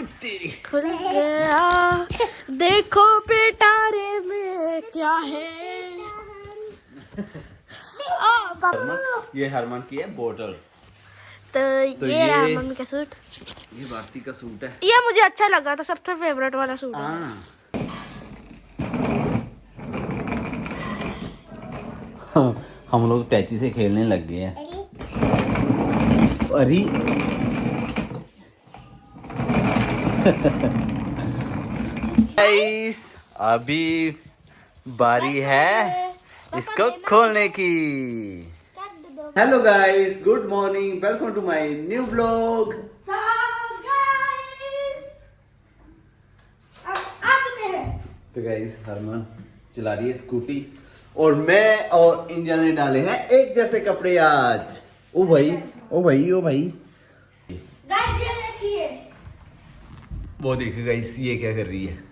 तेरी खुल गया, देखो पिटारे में क्या है। पापा ये हरमान की है बोतल। तो ये रहा मम्मी का सूट। ये भारती का सूट है। ये मुझे अच्छा लगा था, सबसे फेवरेट वाला सूट है। हम लोग टैची से खेलने लग गए हैं। अरे गाइस, अभी बारी है इसको खोलने की। Hello guys, good morning, welcome to my new vlog. तो गाइस हरमान चला रही है स्कूटी और मैं और इंजन ने डाले हैं एक जैसे कपड़े आज। ओ भाई ओ भाई ओ भाई, वो देखो गाइस ये क्या कर रही है।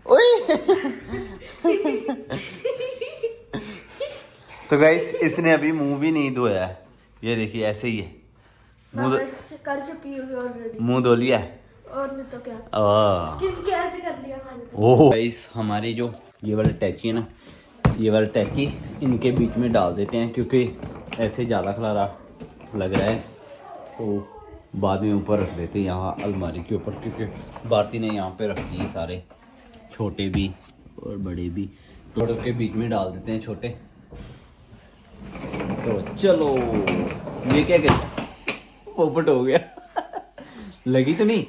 ओए तो गाइस इसने अभी मुंह भी नहीं धोया है, ये देखिए ऐसे ही है। मुंह कर चुकी हूँ ऑलरेडी, मुंह धो लिया है और नहीं तो क्या, स्किन केयर भी कर लिया मैंने। ओह गाइस, हमारी जो ये वाला टैची है ना, ये वाला टैची इनके बीच में डाल देते हैं क्योंकि ऐसे ज़्यादा खलारा लग रहा है, तो बाद में ऊपर रख देते हैं यहाँ अलमारी के ऊपर, क्योंकि भारती ने यहाँ पे रखी है सारे, छोटे भी और बड़े भी, तो के बीच में डाल देते हैं छोटे। तो चलो, ये क्या कहते हैं, पोपट हो गया लगी तो नहीं।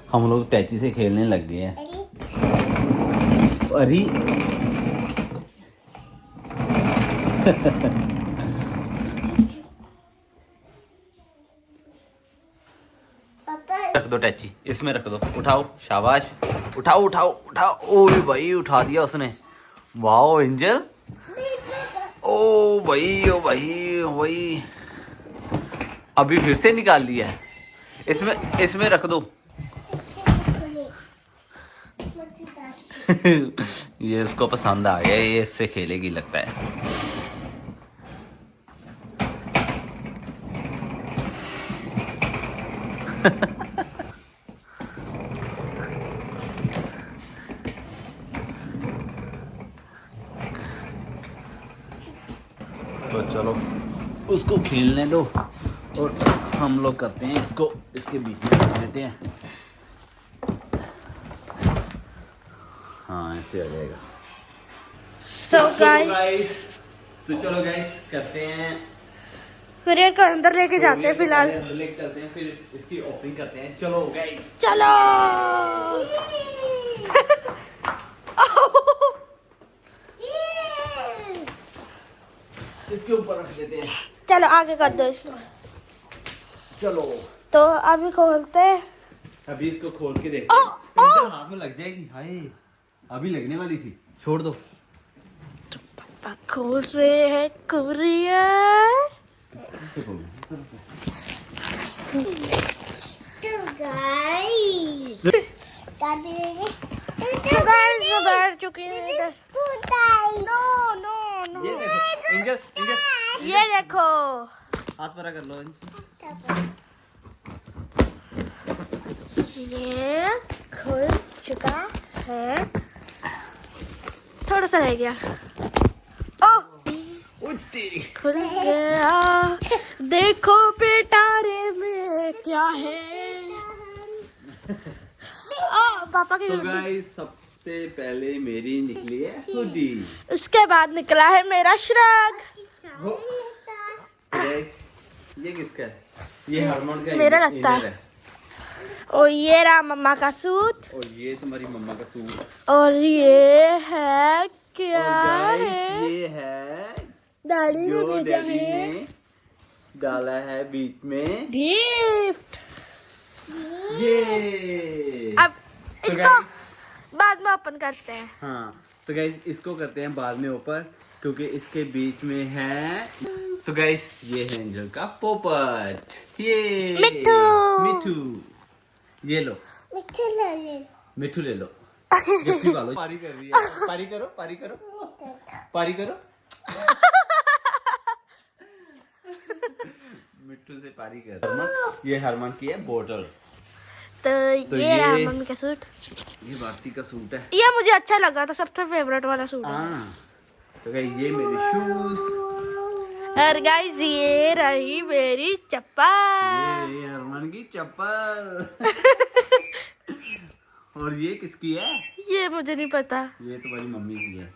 हम लोग टैची से खेलने लग गए हैं। अरे रख दो टैची, इसमें रख दो, उठाओ, शाबाश, उठाओ उठाओ उठाओ। ओए भाई उठा दिया उसने, वाओ एंजल। ओ भाई ओ भाई ओ भाई, अभी फिर से निकाल लिया है। इसमें रख दो ये उसको पसंद आ गया, ये इससे खेलेगी लगता है। तो चलो उसको खेलने दो और हम लोग करते हैं इसको, इसके बीच में रख देते हैं। हाँ ऐसे आ जाएगा। So guys, तो चलो गाइस करते हैं, कुरियर को अंदर लेके जाते हैं फिलहाल। अंदर लेके चलते हैं, फिर इसकी ओपनिंग करते हैं। चलो गाइस चलो इसके ऊपर रख देते हैं। चलो आगे कर दो इसको। चलो तो अभी खोलते हैं। अभी इसको खोल के देखते हैं। इनके हाथ में लग जाएगी, हाय अभी लगने वाली थी, छोड़ दो। तो पापा खोल रहे हैं कुरियर। तो गाइस मैं बैठ चुकी हूँ इधर। नो नो नो, ये देखो एंजल, एंजल ये देखो, हाथ पर कर लो। ये खुल चुका है, थोड़ा सा रह गया। ओ तेरी खुल गया, देखो पिटारे में क्या है। पापा की तो गाइस सबसे पहले मेरी निकली है हुडी, उसके बाद निकला है मेरा श्रग। गाइस ये किसका है? ये हारमोन का मेरा लगता है। और ये रहा मम्मा का सूट, और ये तुम्हारी मम्मा का सूट, और ये है क्या और गाइस है, ये है डैडी ने जो भेजा डैडी है ने डाला है बीच में गिफ्ट। ये। अब तो इसको guys, बाद में ओपन करते हैं। हाँ तो गाइस इसको करते हैं बाद में ऊपर, क्योंकि इसके बीच में है। तो गाइस ये है एंजल का पोपट, ये मिट्ठू। मिट्ठू, ये लो मिट्ठू ले ले। मिट्ठू ले लो। गिफ्ट वालो पारी कर रही है, पारी करो पारी करो पारी करो। मिट्ठू से पारी कर। हरमन, ये हरमन की है बोतल। तो ये रहा मम्मी का सूट। ये भारती का सूट है। ये मुझे अच्छा लगा था, सबसे फेवरेट वाला सूट है। हाँ तो गाइस ये मेरे शूज, और गाइस ये रही मेरी चप्पल। ये हरमन की चप्पल। और ये किसकी है? ये मुझे नहीं पता। ये तुम्हारी मम्मी की है।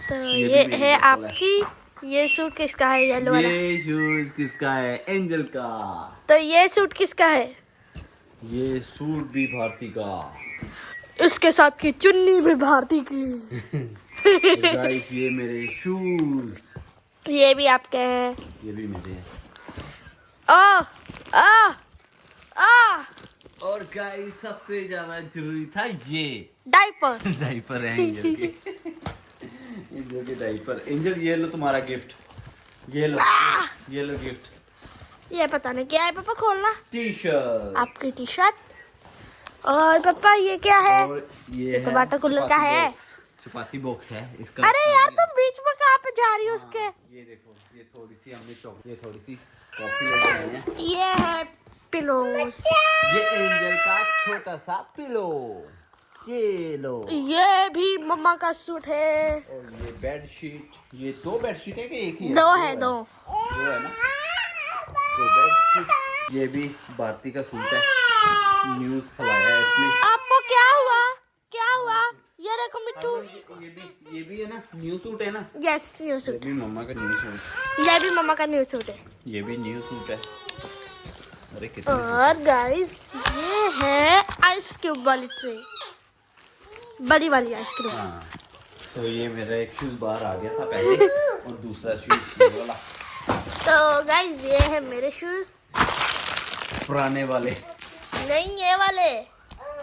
तो ये ये भी मेरी है चप्पल आपकी। ये सूट किसका है? येलो वाला। ये शूज किसका है? एंजल का। तो ये सूट किसका है? ये सूट भी भारती का। उसके साथ की चुन्नी भी भारती की। गाइस ये मेरे शूज, ये भी आपके हैं। ये भी मेरे हैं। आ आ आ और गाइस सबसे ज्यादा जरूरी था ये डायपर। डायपर है एंजल के। एंजल के डायपर। एंजल ये लो तुम्हारा गिफ्ट, ये लो ये लो गिफ्ट। ये पता नहीं क्या है पापा, खोलना। T shirt. आपकी टी शर्ट। और पापा ये क्या है? और ये है वाटर कूलर का है। चपाती बॉक्स है इसका। अरे यार तुम बीच में कहाँ पे जा रही हो उसके? ये देखो, ये थोड़ी सी हमने ये थोड़ी सी कॉफी लेके आए हैं। ये है पिलोस। ये एंजल का छोटा सा पिलो, ये लो। ये भी मम्मा का सूट है। और ये बेडशीट, ये दो बेडशीट है कि एक ही है? दो है, दो। दो है ना, दो बेडशीट। ये भी भारती का सूट है, न्यू सिलाया है इसने। आपको क्या हुआ? क्या हुआ? ये देखो मिट्टू। ये भी है ना, न्यू सूट है ना। यस, न्यू ये सूट। भी मम्मा का न्यू सूट। ये भी मम्मा का न्यू सूट है। ये भी न्यू सूट है। अरे कितने और गाइस ये है आइस क्यूब वाली ट्रे, बड़ी वाली आइसक्रीम। हाँ तो ये मेरा एक शूज बाहर आ गया था पहले, और दूसरा शूज ये वाला। तो गाइस ये है मेरे शूज। पुराने वाले नहीं, ये वाले।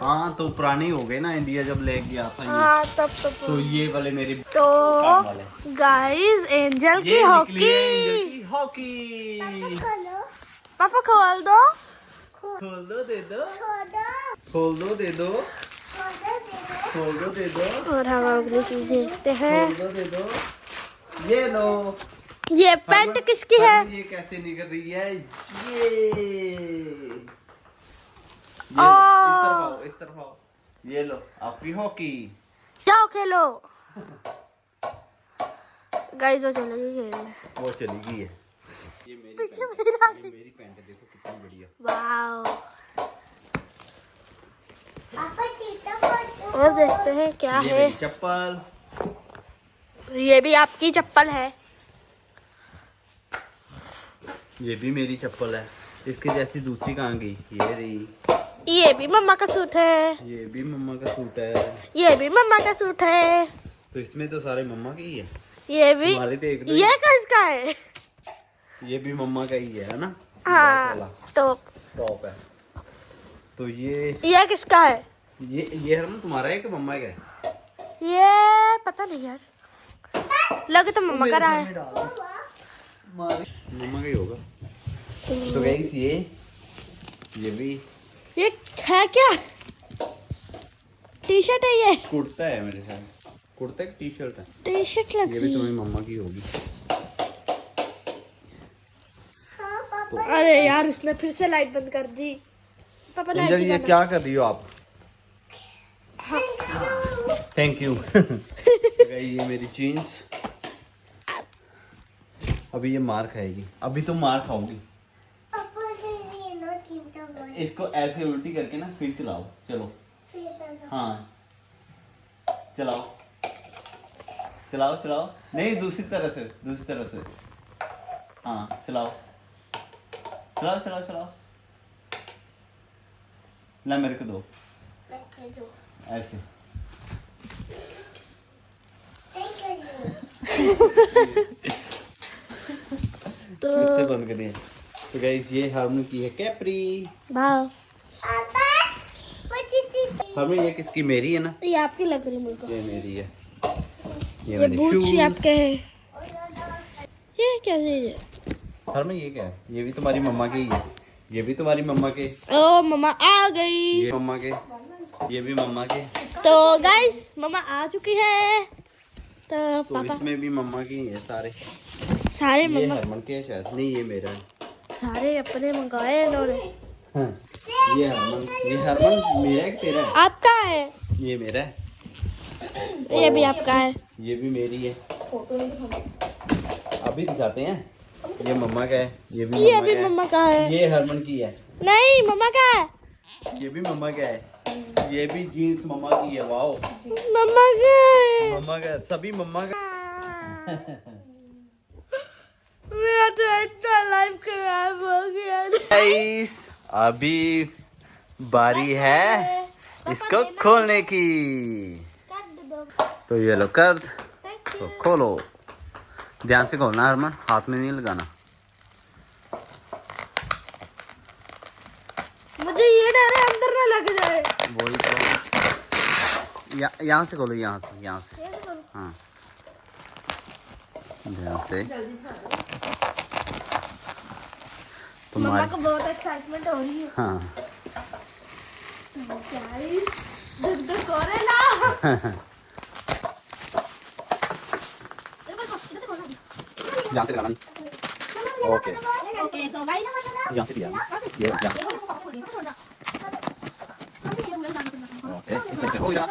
हाँ तो पुराने हो गए ना, इंडिया जब ले गया था ये। हाँ तब तो ये वाले मेरे तो काम वाले। गाइस एंजल की ये निकली है एंजल हॉकी। की हॉकी। पापा खोल दो। खोल दो दे दो, खोल दो दे दो, खोल दो दे दो, और हम अगली चीज देखते हैं। खोल दो दे दो। ये लो। ये पैंट किसकी है? ये कैसे निकल रही है? ये इस तरफ आओ, इस तरफ आओ। ये लो आपकी हॉकी। जाओ खेलो। गाइस वो चले गए खेलने। वो चली गई है। ये मेरी पीछे पैंट मेरा है। ये मेरी पैंट है, देखो कितनी बढ़िया। वाओ। और देखते हैं क्या ये है। मेरी चप्पल। ये भी आपकी चप्पल है। ये भी मेरी चप्पल है। इसके जैसी दूसरी कहाँ गई? ये रही। ये भी मम्मा का सूट है। ये भी मम्मा का सूट है। ये भी मम्मा का सूट है। तो इसमें तो सारे मम्मा के ही है। ये भी। हमारे तो एक दो ये किसका है? ये भी मम्मा का ही है ना। हाँ, टॉप। टॉप है। तो ये किसका है? ये है ना, तुम्हारा है कि मम्मा का है? ये पता नहीं यार, लगे तो मम्मा का रहा है। मम्मा का ही होगा। तो गाइस ये भी ये है क्या? टी शर्ट है ये? कुर्ता है मेरे साथ। कुर्ता की टी शर्ट है। टी शर्ट ये भी लगी। तुम्हारी मम्मा की होगी। अरे यार उसने फिर से लाइट बंद कर दी। पापा लाइट अंजल ये क्या कर रही हो आप? Thank you. ये मेरी जीन्स। अभी ये मार खाएगी, अभी तो मार खाओगी। इसको ऐसे उल्टी करके ना फिर चलाओ। चलो हाँ चलाओ चलाओ चलाओ। नहीं दूसरी तरह से, दूसरी तरह से। हाँ चलाओ चलाओ चलाओ चलाओ। ला मेरे को दो ऐसे। फिर से बंद करिए। तो गाइस ये हार्मोनी की है कैप्री। वाह। हार्मोनी ये किसकी? मेरी है ना। ये आपकी लग रही है मेरे को। ये मेरी है। ये ये मेरे बूट shoes। आपके हैं। ये क्या चीज है? हरमन ये क्या है? ये भी तुम्हारी मम्मा के ही है। ये भी तुम्हारी मम्मा के। ओ मम्मा आ गई। ये मम्मा के। ये भी मम्मा के। तो गाइस मम्मा आ चुकी है। तो तो पापा इसमें भी मम्मा की है सारे। सारे ये मम्मा हरमन के है शायद, नहीं ये मेरा है। सारे अपने मंगाए हैं इन्होंने। हाँ। ये हरमन मेरा है कि तेरा है? आपका है। ये मेरा है। ये भी आपका है। ये भी मेरी है। अभी दिखाते हैं। ये मम्मा का है। ये भी ये मम्मा भी का है। मम्मा का है। ये हरमन की है। नहीं मम्मा का है। ये भी मम्मा का है। ये भी जीन्स मम्मा की है। वाओ मम्मा का है। मम्मा का है। सभी मम्मा का। मेरा तो इतना लाइफ खराब हो गया। गाइस अभी बारी है इसको खोलने की। तो ये लो कर। तो खोलो। ध्यान से खोलना हरमन, हाथ में नहीं लगाना। मुझे ये डर है अंदर ना लग जाए। वही तो। यहाँ से खोलो, यहाँ से। हाँ ध्यान से। मम्मा तुम्हारी को बहुत एक्साइटमेंट हो रही है। हाँ गाइस दुख दुख हो रहा है ना। यहाँ से लगाना नहीं। ओके ओके सो गाइस यहाँ से दिया ये यहाँ। ओके इस तरह से हो गया।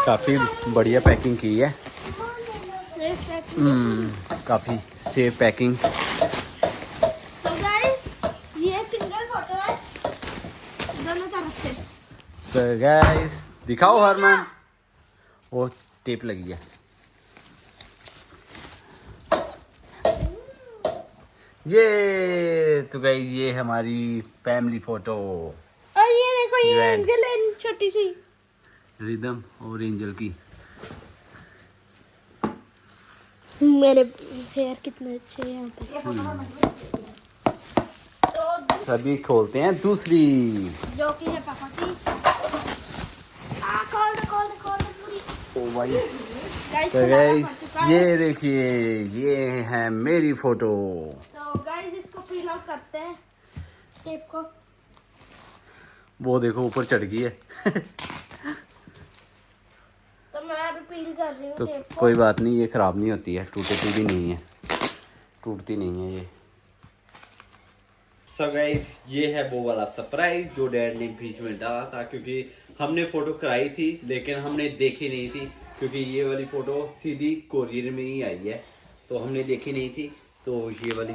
काफी बढ़िया पैकिंग की है। काफी सेफ पैकिंग। तो गाइस ये सिंगल फोटो है दोनों तरफ से। तो गाइस दिखाओ हरमन। वो टेप लगी है। ये तो गाइस ये हमारी फैमिली फोटो। और ये देखो ये Grand। एंजल है छोटी सी। रिदम और एंजल की। मेरे हेयर कितने अच्छे हैं यहाँ पे। तो सभी खोलते हैं दूसरी। जो कि है पापा की। खोल दे पूरी। ओ भाई। गाइस तो गाइस ये देखिए ये है मेरी फोटो। तो गाइस इसको पील आउट करते हैं टेप को। वो देखो ऊपर चढ़ गई है। तो मैं अभी पील कर रही हूँ तो टेप को। कोई बात नहीं, ये खराब नहीं होती है, टूटती भी नहीं है, टूटती नहीं है ये। सो गाइस ये है वो वाला सरप्राइज जो डैड ने बीच में डाला था, क्योंकि हमने फोटो कराई थी लेकिन हमने देखी नहीं थी, क्योंकि ये वाली फोटो सीधी कोरियर में ही आई है तो हमने देखी नहीं थी। तो ये वाली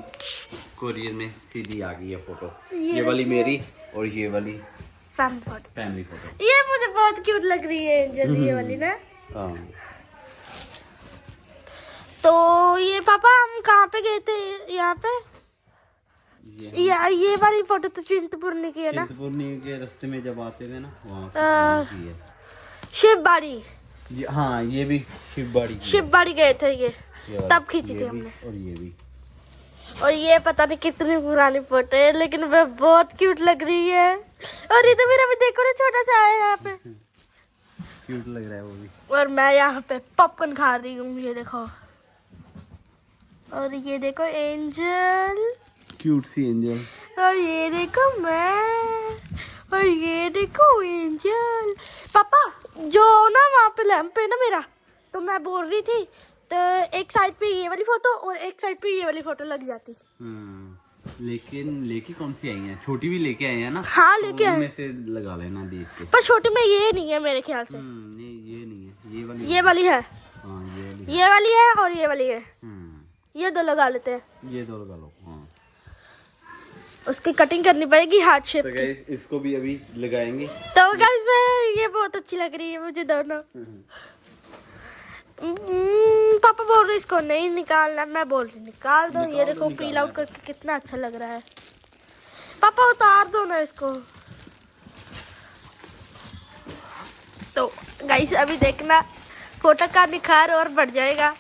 कोरियर में सीधी आ गई है फोटो। ये वाली मेरी और ये वाली फैमिली फोटो। ये मुझे बहुत क्यूट लग रही है एंजल ये वाली ना। हाँ तो ये पापा हम कहाँ पे गए थे यहाँ पे? ये वाली फोटो तो चिंतपूर्णी की है ना। चिंतपूर्णी के रास्ते में जब आते थे ना वहाँ की है। शिवबाड़ी। हाँ ये भी शिवबाड़ी की है। शिवबाड़ी गए थे ये वाली, तब खींची ये थी भी हमने। और ये भी। और ये पता नहीं कितनी पुरानी फोटो है लेकिन वह बहुत क्यूट लग रही है। और ये तो मेरा भी देखो ना छोटा सा है यहाँ पे, क्यूट लग रहा है वो भी। और मैं यहाँ पे पॉपकॉर्न खा रही हूँ, ये देखो। और ये देखो एंजल, क्यूट सी एंजल। और ये देखो मैं, और ये देखो एंजल। पापा जो ना वहाँ पे लैंप है ना मेरा, तो मैं बोल रही थी तो एक साइड पे ये वाली फोटो और एक साइड पे ये वाली फोटो लग जाती। लेकिन लेके कौन सी आई है? छोटी भी लेके आए हैं ना। हाँ लेके आए, में से लगा लेना देख के। पर छोटी में ये नहीं है मेरे ख्याल से। नहीं ये नहीं है, ये वाली। ये वाली है, हाँ ये वाली। ये वाली है और ये वाली है। हम्म ये दो लगा लेते हैं, ये दो लगा लो। हाँ उसकी कटिंग करनी पड़ेगी हार्ट शेप तो की। गाइस इसको भी अभी लगाएंगे। तो गाइस मैं ये बहुत अच्छी लग रही है मुझे दोनों। पापा बोल रहे इसको नहीं निकालना, मैं बोल रही निकाल दो। ये देखो पील आउट करके कितना अच्छा लग रहा है। पापा उतार दो ना इसको। तो गाइस अभी देखना फोटो का निखार और बढ़ जाएगा।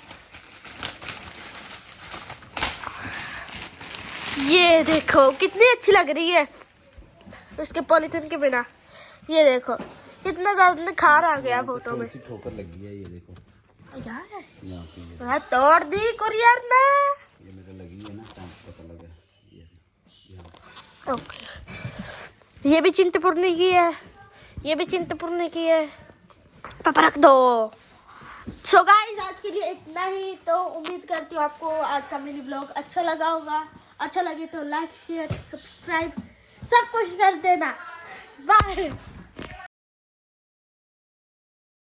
ये देखो कितनी अच्छी लग रही है उसके पॉलीथिन के बिना। ये देखो कितना ज्यादा निखार आ गया फोटो में। ठोकर लगी है, ये देखो यार यहाँ पे मैं तोड़ दी कुरियर ने। ये मेरे लगी है ना, पता लगा ये ओके, ये भी चिंतपूर्णी की है, ये भी चिंतपूर्णी की है। पापा रख दो। सो गाइस आज के लिए इतना ही। तो उम्मीद करती हूँ आपको आज का मिनी ब्लॉग अच्छा लगा होगा। अच्छा लगे तो लाइक शेयर सब्सक्राइब सब कुछ कर देना। बाय।